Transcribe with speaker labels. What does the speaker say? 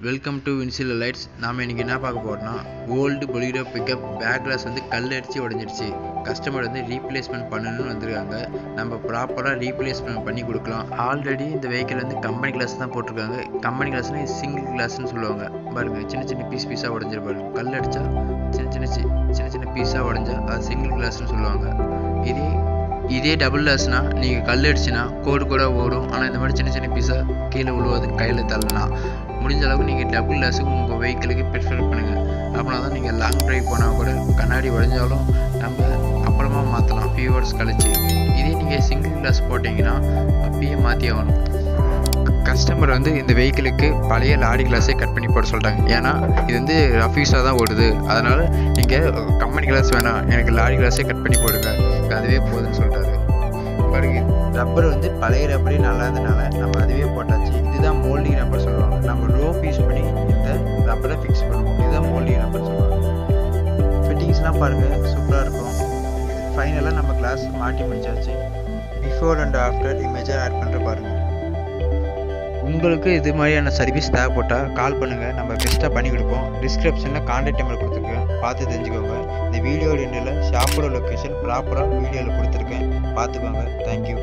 Speaker 1: Welcome to வின்ஷீல்ட் lights. நாம் இன்றைக்கி என்ன பார்க்க போகிறோம்னா, old Bolero pickup back glass வந்து கல் அடித்து உடஞ்சிடுச்சு. கஸ்டமர் வந்து ரீப்ளேஸ்மெண்ட் பண்ணணும்னு வந்திருக்காங்க. நம்ம ப்ராப்பராக ரீப்ளேஸ்மெண்ட் பண்ணி கொடுக்கலாம். ஆல்ரெடி இந்த வெஹிக்கிள் வந்து கம்பெனி கிளாஸ் தான் போட்டிருக்காங்க. கம்பெனி கிளாஸ்னால் சிங்கிள் கிளாஸ்ன்னு சொல்லுவாங்க. பாருங்கள், சின்ன சின்ன பீஸாக உடஞ்சிருப்பாரு. கல் அடித்தா சின்ன சின்ன பீஸாக உடஞ்சா அது சிங்கிள் கிளாஸ்ன்னு சொல்லுவாங்க. இதே டபுள் கிளாஸ்னால் நீங்கள் கல் அடிச்சுன்னா கோடு கூட ஓடும். ஆனால் இந்த மாதிரி சின்ன சின்ன பீஸாக கீழே விழுவாது. கையில் தள்ளனா முடிஞ்ச அளவுக்கு நீங்கள் டபுள் கிளாஸுக்கு உங்கள் வெஹிக்கிளுக்கு ப்ரிஃபர் பண்ணுங்கள். அப்படின்னா தான் நீங்கள் லாங் ட்ரைவ் போனால் கூட கண்ணாடி உடஞ்சாலும் நம்ம அப்புறமா மாற்றலாம் ஃபியூ ஹவர்ஸ் கழிச்சு. இதே நீங்கள் சிங்கிள் கிளாஸ் போட்டிங்கன்னா அப்பயே மாற்றி ஆகணும். கஸ்டமர் வந்து இந்த வெஹிக்கிளுக்கு பழைய லாரி கிளாஸே கட் பண்ணி போட சொல்லிட்டாங்க. ஏன்னா இது வந்து ரஃபீஸாக தான் ஓடுது. அதனால் நீங்கள் கம்பெனி கிளாஸ் வேணாம், எனக்கு லாரி கிளாஸே கட் பண்ணி போடுங்க, அதுவே போதுன்னு சொல்லிட்டாரு. பாருங்க, ரப்பர் வந்து பழைய ரப்பரே நல்லா இருந்தனால நம்ம அதுவே போட்டாச்சு. இதுதான் மோல்டிங் ரப்பர் சொல்லுவாங்க. நம்ம ரோப் யூஸ் பண்ணி இந்த ரப்பரை ஃபிக்ஸ் பண்ணுவோம். இதுதான் மோல்டிங் ரப்பர் சொல்லுவாங்க. ஃபிட்டிங்ஸ்லாம் பாருங்கள், சூப்பராக இருக்கும். ஃபைனலாக நம்ம கிளாஸ் மாட்டி முடிச்சாச்சு. பிஃபோர் அண்ட் ஆஃப்டர் இமேஜை ஆட் பண்ணுற பாருங்கள். உங்களுக்கு இது மாதிரியான சர்வீஸ் தேவைப்பட்டால் கால் பண்ணுங்கள், நம்ம பெஸ்ட்டாக பண்ணி கொடுப்போம். டிஸ்கிரிப்ஷனில் கான்டாக்ட் நம்பர் கொடுத்துருக்கேன், பார்த்து தெரிஞ்சுக்கோங்க. இந்த வீடியோ ரெண்டில் ஷாப்போட லொக்கேஷன் ப்ராப்பராக வீடியோவில் கொடுத்துருக்கேன், பார்த்துக்கோங்க. தேங்க்யூ.